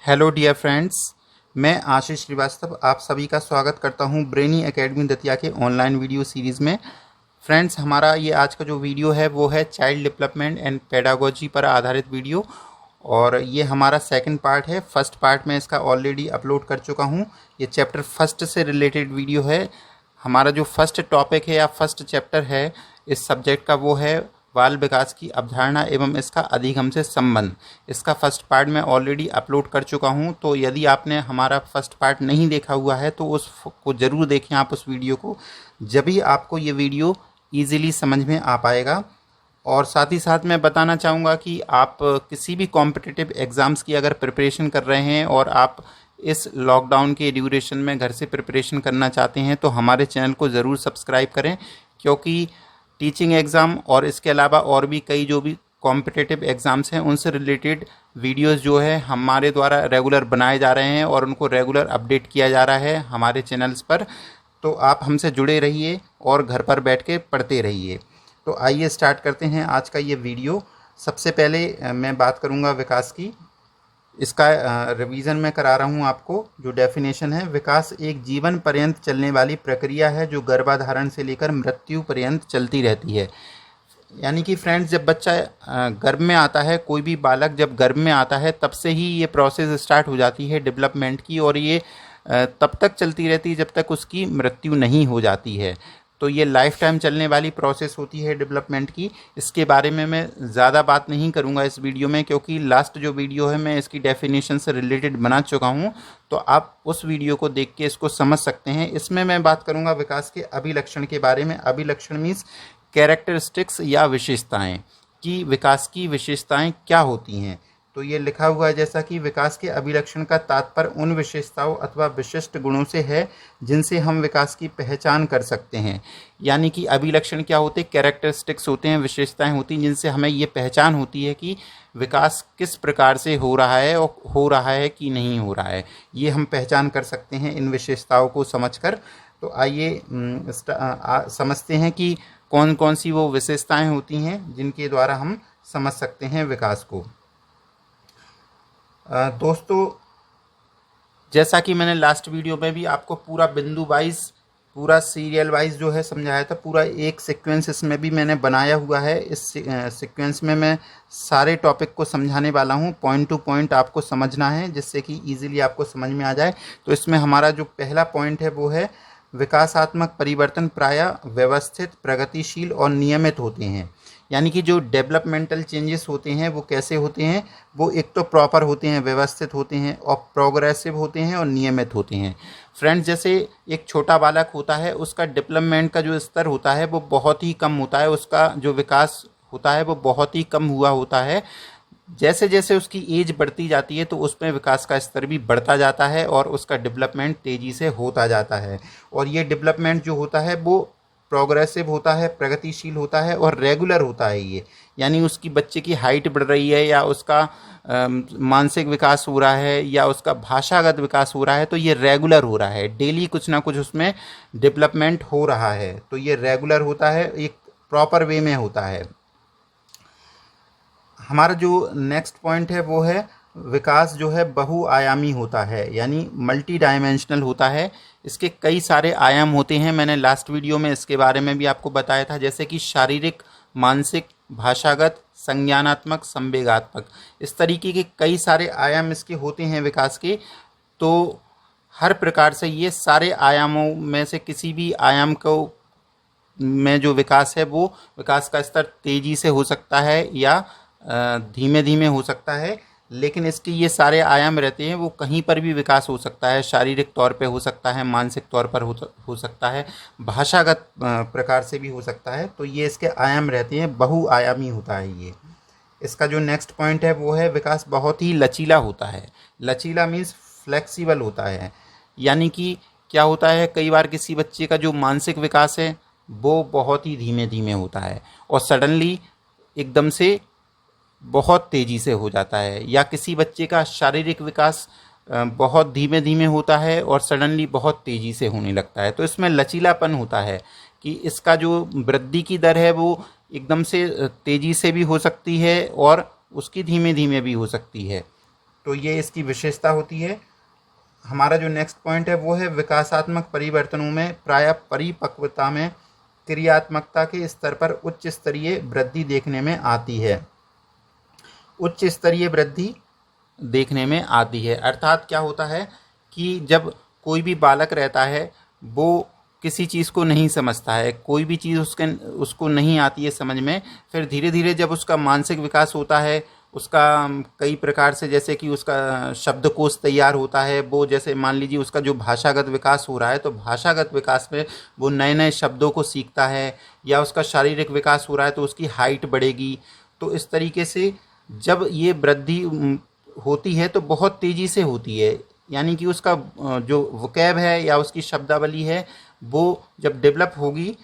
Hello dear friends, मैं आशीष श्रीवास्तव आप सभी का स्वागत करता हूं ब्रेनी एकेडमी दतिया के ऑनलाइन वीडियो सीरीज़ में। फ्रेंड्स, हमारा ये आज का जो वीडियो है वो है चाइल्ड डेवलपमेंट एंड पेडागोजी पर आधारित वीडियो और ये हमारा सेकंड पार्ट है। फर्स्ट पार्ट में इसका ऑलरेडी अपलोड कर चुका हूं। ये चैप्टर फर्स्ट से रिलेटेड वीडियो है। हमारा जो फर्स्ट टॉपिक है या फर्स्ट चैप्टर है इस सब्जेक्ट का वो है बाल विकास की अवधारणा एवं इसका अधिगम से संबंध। इसका फर्स्ट पार्ट मैं ऑलरेडी अपलोड कर चुका हूं, तो यदि आपने हमारा फर्स्ट पार्ट नहीं देखा हुआ है तो उसको ज़रूर देखें आप उस वीडियो को, जब भी आपको ये वीडियो ईज़िली समझ में आ पाएगा। और साथ ही साथ मैं बताना चाहूँगा कि आप किसी भी कॉम्पिटिटिव एग्ज़ाम्स की अगर प्रिपरेशन कर रहे हैं और आप इस लॉकडाउन के ड्यूरेशन में घर से प्रिपरेशन करना चाहते हैं तो हमारे चैनल को ज़रूर सब्सक्राइब करें, क्योंकि टीचिंग एग्ज़ाम और इसके अलावा और भी कई जो भी कॉम्पिटिटिव एग्ज़ाम्स हैं उनसे रिलेटेड वीडियोस जो है हमारे द्वारा रेगुलर बनाए जा रहे हैं और उनको रेगुलर अपडेट किया जा रहा है हमारे चैनल्स पर। तो आप हमसे जुड़े रहिए और घर पर बैठ के पढ़ते रहिए। तो आइए स्टार्ट करते हैं आज का ये वीडियो। सबसे पहले मैं बात करूँगा विकास की। इसका रिवीजन मैं करा रहा हूँ आपको। जो डेफिनेशन है, विकास एक जीवन पर्यंत चलने वाली प्रक्रिया है जो गर्भाधारण से लेकर मृत्यु पर्यंत चलती रहती है। यानी कि फ्रेंड्स, जब बच्चा गर्भ में आता है, कोई भी बालक जब गर्भ में आता है तब से ही ये प्रोसेस स्टार्ट हो जाती है डेवलपमेंट की, और ये तब तक चलती रहती है जब तक उसकी मृत्यु नहीं हो जाती है। तो ये लाइफ टाइम चलने वाली प्रोसेस होती है डेवलपमेंट की। इसके बारे में मैं ज़्यादा बात नहीं करूँगा इस वीडियो में, क्योंकि लास्ट जो वीडियो है मैं इसकी डेफिनेशन से रिलेटेड बना चुका हूँ, तो आप उस वीडियो को देख के इसको समझ सकते हैं। इसमें मैं बात करूँगा विकास के अभिलक्षण के बारे में। अभिलक्षण मीन्स कैरेक्टरिस्टिक्स या विशेषताएँ, कि विकास की विशेषताएँ क्या होती हैं। तो ये लिखा हुआ है जैसा कि विकास के अभिलक्षण का तात्पर्य उन विशेषताओं अथवा विशिष्ट गुणों से है जिनसे हम विकास की पहचान कर सकते हैं। यानी कि अभिलक्षण क्या होते हैं? कैरेक्टरिस्टिक्स होते हैं, विशेषताएं होती हैं जिनसे हमें ये पहचान होती है कि विकास किस प्रकार से हो रहा है और हो रहा है कि नहीं हो रहा है। ये हम पहचान कर सकते हैं इन विशेषताओं को समझकर। तो आइए समझते हैं कि कौन कौन सी वो विशेषताएँ होती हैं जिनके द्वारा हम समझ सकते हैं विकास को। दोस्तों, जैसा कि मैंने लास्ट वीडियो में भी आपको पूरा बिंदु वाइज, पूरा सीरियल वाइज जो है समझाया था, पूरा एक सीक्वेंस इसमें भी मैंने बनाया हुआ है। इस सीक्वेंस में मैं सारे टॉपिक को समझाने वाला हूँ। पॉइंट टू पॉइंट आपको समझना है जिससे कि इजीली आपको समझ में आ जाए। तो इसमें हमारा जो पहला पॉइंट है वो है विकासात्मक परिवर्तन प्रायः व्यवस्थित, प्रगतिशील और नियमित होते हैं। यानी कि जो डेवलपमेंटल चेंजेस होते हैं वो कैसे होते हैं? वो एक तो प्रॉपर होते हैं, व्यवस्थित होते हैं, और प्रोग्रेसिव होते हैं और नियमित होते हैं। फ्रेंड्स, जैसे एक छोटा बालक होता है, उसका डेवलपमेंट का जो स्तर होता है वो बहुत ही कम होता है, उसका जो विकास होता है वो बहुत ही कम हुआ होता है। जैसे जैसे उसकी एज बढ़ती जाती है तो उसमें विकास का स्तर भी बढ़ता जाता है और उसका डेवलपमेंट तेज़ी से होता जाता है। और ये डेवलपमेंट जो होता है वो प्रोग्रेसिव होता है, प्रगतिशील होता है और रेगुलर होता है ये। यानी उसकी बच्चे की हाइट बढ़ रही है या उसका मानसिक विकास हो रहा है या उसका भाषागत विकास हो रहा है, तो ये रेगुलर हो रहा है। डेली कुछ ना कुछ उसमें डेवलपमेंट हो रहा है, तो ये रेगुलर होता है, एक प्रॉपर वे में होता है। हमारा जो नेक्स्ट पॉइंट है वो है विकास जो है बहुआयामी होता है, यानी मल्टी डायमेंशनल होता है। इसके कई सारे आयाम होते हैं। मैंने लास्ट वीडियो में इसके बारे में भी आपको बताया था, जैसे कि शारीरिक, मानसिक, भाषागत, संज्ञानात्मक, संवेगात्मक। इस तरीके के कई सारे आयाम इसके होते हैं विकास के। तो हर प्रकार से ये सारे आयामों में से किसी भी आयाम को में जो विकास है वो विकास का स्तर तेज़ी से हो सकता है या धीमे धीमे हो सकता है, लेकिन इसके ये सारे आयाम रहते हैं। वो कहीं पर भी विकास हो सकता है, शारीरिक तौर पे हो सकता है, मानसिक तौर पर हो सकता है, भाषागत प्रकार से भी हो सकता है। तो ये इसके आयाम रहते हैं, बहुआयामी होता है ये। इसका जो नेक्स्ट पॉइंट है वो है विकास बहुत ही लचीला होता है। लचीला मीन्स फ्लेक्सिबल होता है। यानी कि क्या होता है, कई बार किसी बच्चे का जो मानसिक विकास है वो बहुत ही धीमे धीमे होता है और सडनली एकदम से बहुत तेज़ी से हो जाता है, या किसी बच्चे का शारीरिक विकास बहुत धीमे धीमे होता है और सडनली बहुत तेज़ी से होने लगता है। तो इसमें लचीलापन होता है कि इसका जो वृद्धि की दर है वो एकदम से तेज़ी से भी हो सकती है और उसकी धीमे धीमे भी हो सकती है। तो ये इसकी विशेषता होती है। हमारा जो नेक्स्ट पॉइंट है वो है विकासात्मक परिवर्तनों में प्रायः परिपक्वता में क्रियात्मकता के स्तर पर उच्च स्तरीय वृद्धि देखने में आती है। उच्च स्तरीय वृद्धि देखने में आती है अर्थात क्या होता है कि जब कोई भी बालक रहता है वो किसी चीज़ को नहीं समझता है, कोई भी चीज़ उसको नहीं आती है समझ में, फिर धीरे धीरे जब उसका मानसिक विकास होता है, उसका कई प्रकार से जैसे कि उसका शब्दकोश तैयार होता है, वो जैसे मान लीजिए उसका जो भाषागत विकास हो रहा है तो भाषागत विकास में वो नए नए शब्दों को सीखता है, या उसका शारीरिक विकास हो रहा है तो उसकी हाइट बढ़ेगी। तो इस तरीके से जब ये वृद्धि होती है तो बहुत तेज़ी से होती है, यानी कि उसका जो वोकैब है या उसकी शब्दावली है वो जब डेवलप होगी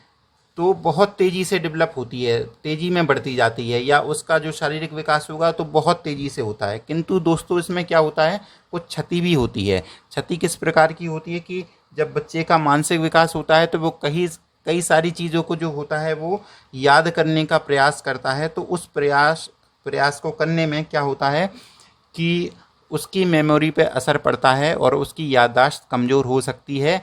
तो बहुत तेज़ी से डेवलप होती है, तेज़ी में बढ़ती जाती है, या उसका जो शारीरिक विकास होगा तो बहुत तेज़ी से होता है। किंतु दोस्तों इसमें क्या होता है, कुछ क्षति भी होती है। क्षति किस प्रकार की होती है कि जब बच्चे का मानसिक विकास होता है तो वो कई सारी चीज़ों को जो होता है वो याद करने का प्रयास करता है, तो उस प्रयास को करने में क्या होता है कि उसकी मेमोरी पे असर पड़ता है और उसकी याददाश्त कमज़ोर हो सकती है।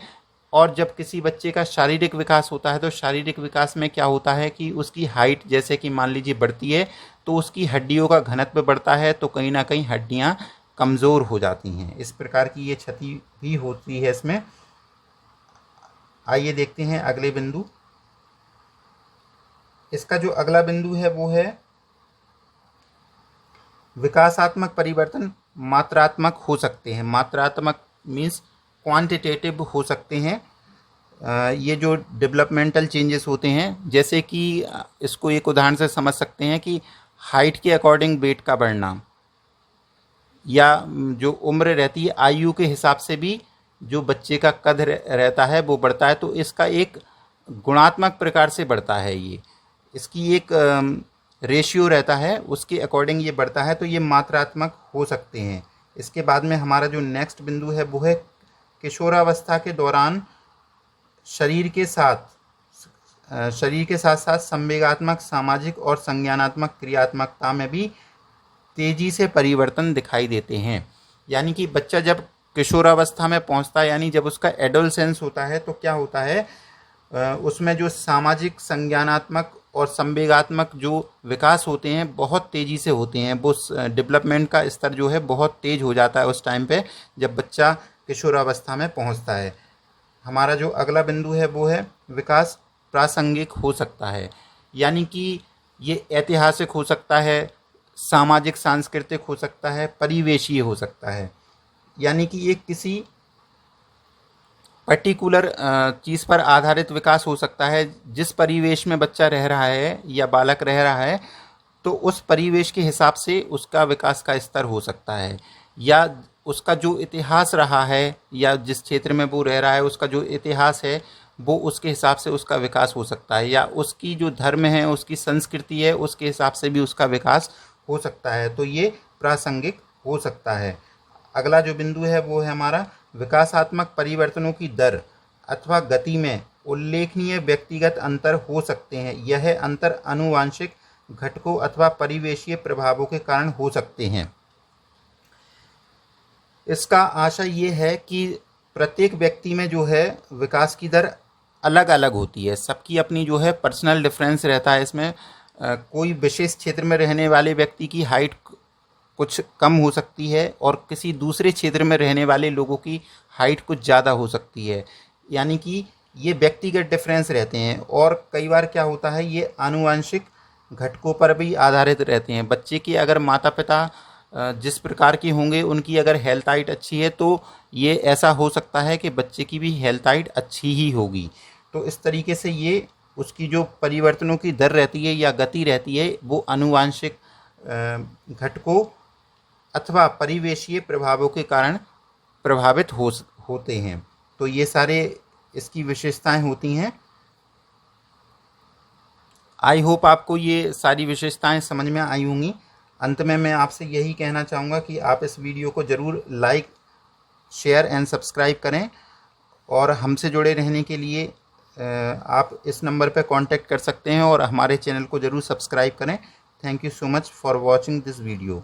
और जब किसी बच्चे का शारीरिक विकास होता है तो शारीरिक विकास में क्या होता है कि उसकी हाइट जैसे कि मान लीजिए बढ़ती है तो उसकी हड्डियों का घनत्व बढ़ता है, तो कहीं ना कहीं हड्डियां कमज़ोर हो जाती हैं। इस प्रकार की ये क्षति भी होती है इसमें। आइए देखते हैं अगले बिंदु। इसका जो अगला बिंदु है वो है विकासात्मक परिवर्तन मात्रात्मक हो सकते हैं। मात्रात्मक मीन्स क्वांटिटेटिव हो सकते हैं। ये जो डेवलपमेंटल चेंजेस होते हैं, जैसे कि इसको एक उदाहरण से समझ सकते हैं कि हाइट के अकॉर्डिंग वेट का बढ़ना, या जो उम्र रहती है आयु के हिसाब से भी जो बच्चे का कद रहता है वो बढ़ता है, तो इसका एक गुणात्मक प्रकार से बढ़ता है। ये इसकी एक रेशियो रहता है, उसके अकॉर्डिंग ये बढ़ता है, तो ये मात्रात्मक हो सकते हैं। इसके बाद में हमारा जो नेक्स्ट बिंदु है वो है किशोरावस्था के दौरान शरीर के साथ साथ संवेगात्मक, सामाजिक और संज्ञानात्मक क्रियात्मकता में भी तेज़ी से परिवर्तन दिखाई देते हैं। यानी कि बच्चा जब किशोरावस्था में पहुंचता है, यानी जब उसका एडोलसेंस होता है, तो क्या होता है उसमें जो सामाजिक, संज्ञानात्मक और संवेगात्मक जो विकास होते हैं बहुत तेज़ी से होते हैं। वो डेवलपमेंट का स्तर जो है बहुत तेज़ हो जाता है उस टाइम पे जब बच्चा किशोरावस्था में पहुंचता है। हमारा जो अगला बिंदु है वो है विकास प्रासंगिक हो सकता है, यानी कि ये ऐतिहासिक हो सकता है, सामाजिक सांस्कृतिक हो सकता है, परिवेशीय हो सकता है। यानी कि ये किसी पर्टिकुलर चीज़ पर आधारित विकास हो सकता है। जिस परिवेश में बच्चा रह रहा है या बालक रह रहा है तो उस परिवेश के हिसाब से उसका विकास का स्तर हो सकता है, या उसका जो इतिहास रहा है या जिस क्षेत्र में वो रह रहा है उसका जो इतिहास है वो उसके हिसाब से उसका विकास हो सकता है, या उसकी जो धर्म है, उसकी संस्कृति है, उसके हिसाब से भी उसका विकास हो सकता है। तो ये प्रासंगिक हो सकता है। अगला जो बिंदु है वो है हमारा विकासात्मक परिवर्तनों की दर अथवा गति में उल्लेखनीय व्यक्तिगत अंतर हो सकते हैं। यह अंतर आनुवांशिक घटकों अथवा परिवेशीय प्रभावों के कारण हो सकते हैं। इसका आशय ये है कि प्रत्येक व्यक्ति में जो है विकास की दर अलग अलग होती है, सबकी अपनी जो है पर्सनल डिफरेंस रहता है इसमें। कोई विशेष क्षेत्र में रहने वाले व्यक्ति की हाइट कुछ कम हो सकती है और किसी दूसरे क्षेत्र में रहने वाले लोगों की हाइट कुछ ज़्यादा हो सकती है, यानी कि ये व्यक्तिगत डिफरेंस रहते हैं। और कई बार क्या होता है ये आनुवंशिक घटकों पर भी आधारित रहते हैं। बच्चे के अगर माता पिता जिस प्रकार के होंगे, उनकी अगर हेल्थ हाइट अच्छी है तो ये ऐसा हो सकता है कि बच्चे की भी हेल्थ हाइट अच्छी ही होगी। तो इस तरीके से ये उसकी जो परिवर्तनों की दर रहती है या गति रहती है वो आनुवंशिक घटकों अथवा परिवेशीय प्रभावों के कारण प्रभावित होते हैं। तो ये सारे इसकी विशेषताएं होती हैं। आई होप आपको ये सारी विशेषताएं समझ में आई होंगी। अंत में मैं आपसे यही कहना चाहूँगा कि आप इस वीडियो को ज़रूर लाइक, शेयर एंड सब्सक्राइब करें, और हमसे जुड़े रहने के लिए आप इस नंबर पर कांटेक्ट कर सकते हैं और हमारे चैनल को ज़रूर सब्सक्राइब करें। Thank you so much for watching this video.